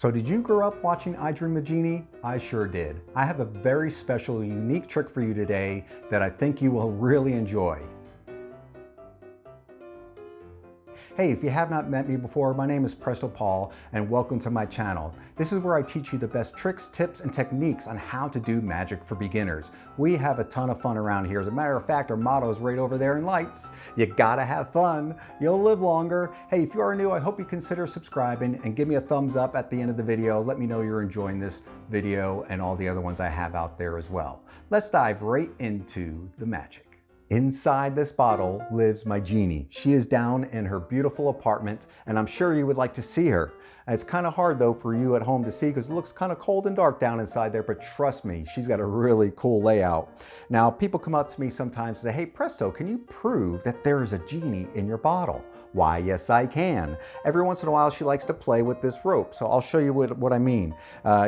So did you grow up watching I Dream of Genie? I sure did. I have a very special, unique trick for you today that I think you will really enjoy. Hey, if you have not met me before, my name is Presto and welcome to my channel. This is where I teach you the best tricks, tips, and techniques on how to do magic for beginners. We have a ton of fun around here. As a matter of fact, our motto is right over there in lights. You gotta have fun. You'll live longer. Hey, if you are new, I hope you consider subscribing and give me a thumbs up at the end of the video. Let me know you're enjoying this video and all the other ones I have out there as well. Let's dive right into the magic. Inside this bottle lives my Genie. She is down in her beautiful apartment, and I'm sure you would like to see her. It's kind of hard though for you at home to see because it looks kind of cold and dark down inside there, but trust me, she's got a really cool layout. Now, people come up to me sometimes and say, hey Presto, can you prove that there is a Genie in your bottle? Why, yes I can. Every once in a while she likes to play with this rope, so I'll show you what I mean.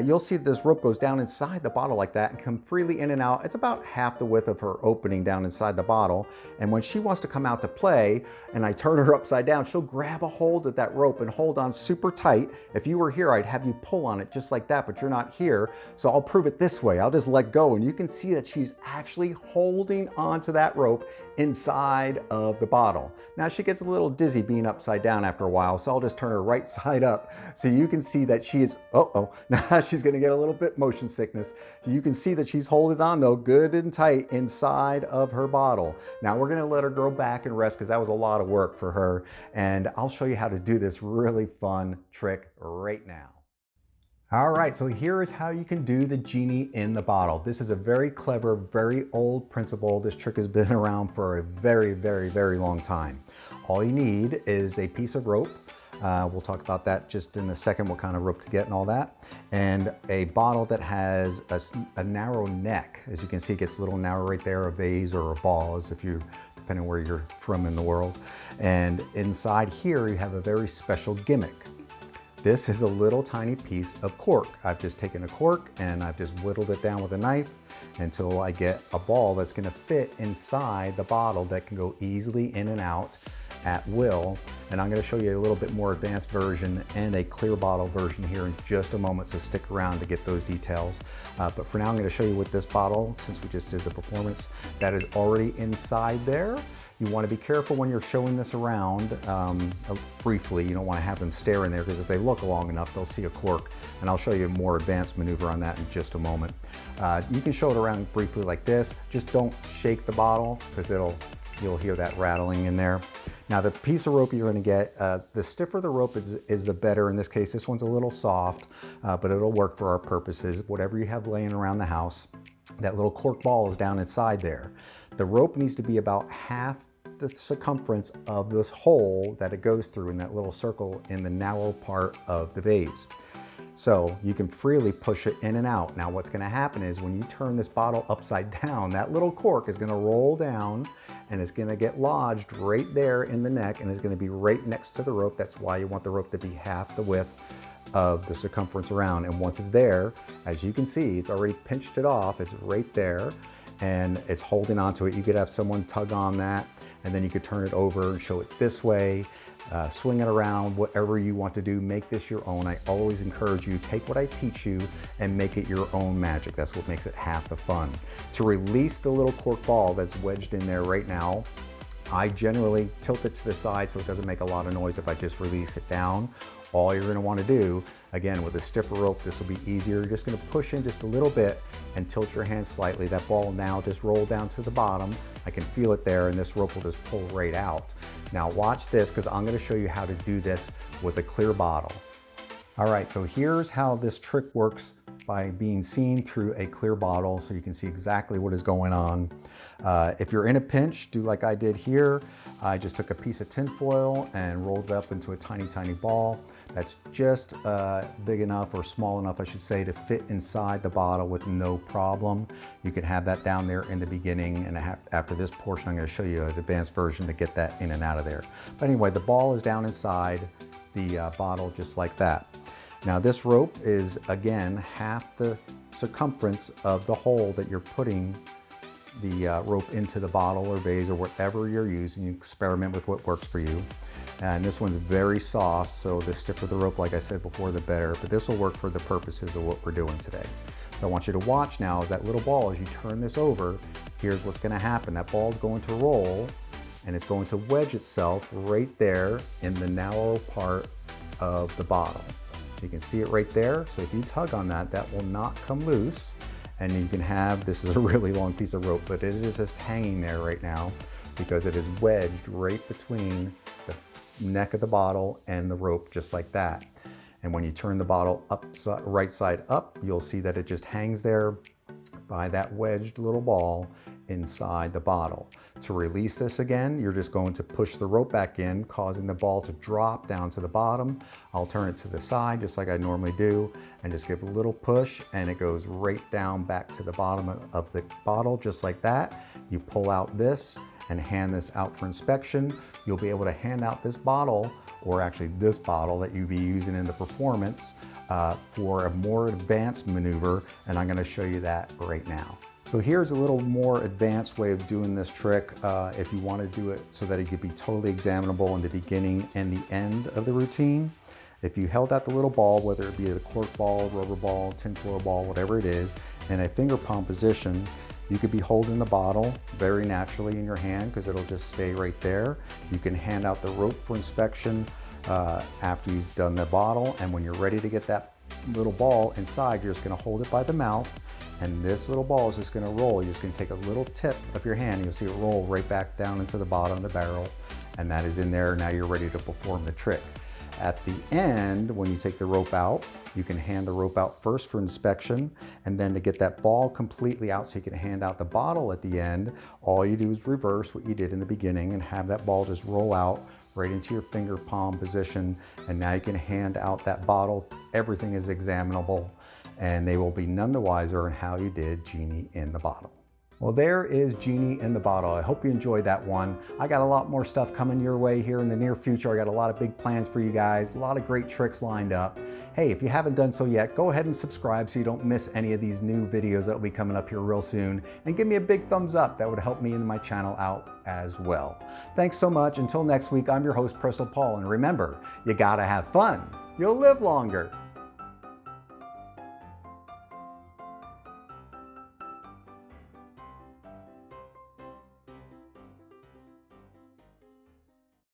You'll see this rope goes down inside the bottle like that and come freely in and out. It's about half the width of her opening down inside the bottle, and when she wants to come out to play and I turn her upside down, she'll grab a hold of that rope and hold on super tight. If you were here, I'd have you pull on it just like that, but you're not here, so I'll prove it this way. I'll just let go, and you can see that she's actually holding onto that rope inside of the bottle. Now she gets a little dizzy being upside down after a while, so I'll just turn her right side up so you can see that she is, now she's gonna get a little bit motion sickness. You can see that she's holding on though good and tight inside of her bottle. Now we're gonna let her go back and rest because that was a lot of work for her, and I'll show you how to do this really fun trick right now. All right, so here is how you can do the Genie in the bottle. This is a very clever, very old principle. This trick has been around for a very long time. All you need is a piece of rope. We'll talk about that just in a second, what kind of rope to get and all that. And a bottle that has a narrow neck. As you can see, it gets a little narrow right there, a vase or a ball, as if you, depending on where you're from in the world. And inside here, you have a very special gimmick. This is a little tiny piece of cork. I've just taken a cork and I've just whittled it down with a knife until I get a ball that's gonna fit inside the bottle that can go easily in and out at will. And I'm gonna show you a little bit more advanced version and a clear bottle version here in just a moment, so stick around to get those details. But for now, I'm gonna show you with this bottle, since we just did the performance, that is already inside there. You want to be careful when you're showing this around briefly. You don't want to have them stare in there because if they look long enough, they'll see a cork. And I'll show you a more advanced maneuver on that in just a moment. You can show it around briefly like this. Just don't shake the bottle because you'll hear that rattling in there. Now the piece of rope you're going to get, the stiffer the rope is the better. In this case, this one's a little soft, but it'll work for our purposes. Whatever you have laying around the house, that little cork ball is down inside there. The rope needs to be about half the circumference of this hole that it goes through in that little circle in the narrow part of the vase. So you can freely push it in and out. Now what's gonna happen is when you turn this bottle upside down, that little cork is gonna roll down and it's gonna get lodged right there in the neck and it's gonna be right next to the rope. That's why you want the rope to be half the width of the circumference around. And once it's there, as you can see, it's already pinched it off. It's right there and it's holding onto it. You could have someone tug on that and then you could turn it over and show it this way, swing it around, whatever you want to do, make this your own. I always encourage you, take what I teach you and make it your own magic. That's what makes it half the fun. To release the little cork ball that's wedged in there right now, I generally tilt it to the side so it doesn't make a lot of noise if I just release it down. All you're gonna wanna do, again, with a stiffer rope, this will be easier. You're just gonna push in just a little bit and tilt your hand slightly. That ball now just roll down to the bottom. I can feel it there and this rope will just pull right out. Now watch this because I'm gonna show you how to do this with a clear bottle. All right, so here's how this trick works by being seen through a clear bottle so you can see exactly what is going on. If you're in a pinch, do like I did here. I just took a piece of tin foil and rolled it up into a tiny ball that's just big enough, or small enough I should say, to fit inside the bottle with no problem. You can have that down there in the beginning, and after this portion I'm going to show you an advanced version to get that in and out of there. But anyway, the ball is down inside the bottle just like that. Now this rope is, again, half the circumference of the hole that you're putting the rope into the bottle or vase or whatever you're using. You experiment with what works for you. And this one's very soft, so the stiffer the rope, like I said before, the better. But this will work for the purposes of what we're doing today. So I want you to watch now as that little ball, as you turn this over, here's what's gonna happen. That ball's going to roll, and it's going to wedge itself right there in the narrow part of the bottle. So you can see it right there. So if you tug on that, that will not come loose. And you can have, this is a really long piece of rope, but it is just hanging there right now because it is wedged right between the neck of the bottle and the rope, just like that. And when you turn the bottle right side up, you'll see that it just hangs there by that wedged little ball inside the bottle. To release this again, you're just going to push the rope back in, causing the ball to drop down to the bottom. I'll turn it to the side just like I normally do and just give a little push, and it goes right down back to the bottom of the bottle just like that. You pull out this and hand this out for inspection. You'll be able to hand out this bottle, or actually this bottle that you'll be using in the performance for a more advanced maneuver, and I'm going to show you that right now. So here's a little more advanced way of doing this trick if you want to do it so that it could be totally examinable in the beginning and the end of the routine. If you held out the little ball, whether it be a cork ball, rubber ball, tinfoil ball, whatever it is, in a finger palm position, you could be holding the bottle very naturally in your hand because it'll just stay right there. You can hand out the rope for inspection after you've done the bottle, and when you're ready to get that little ball inside, you're just going to hold it by the mouth, and this little ball is just going to roll. You're just going to take a little tip of your hand, and you'll see it roll right back down into the bottom of the barrel, and that is in there. Now you're ready to perform the trick. At the end, when you take the rope out, you can hand the rope out first for inspection, and then to get that ball completely out so you can hand out the bottle at the end, all you do is reverse what you did in the beginning and have that ball just roll out right into your finger palm position, and now you can hand out that bottle. Everything is examinable, and they will be none the wiser on how you did Genie in the bottle. Well, there is Genie in the bottle. I hope you enjoyed that one. I got a lot more stuff coming your way here in the near future. I got a lot of big plans for you guys, a lot of great tricks lined up. Hey, if you haven't done so yet, go ahead and subscribe so you don't miss any of these new videos that will be coming up here real soon. And give me a big thumbs up. That would help me and my channel out as well. Thanks so much. Until next week, I'm your host, Presto Paul. And remember, you gotta have fun. You'll live longer.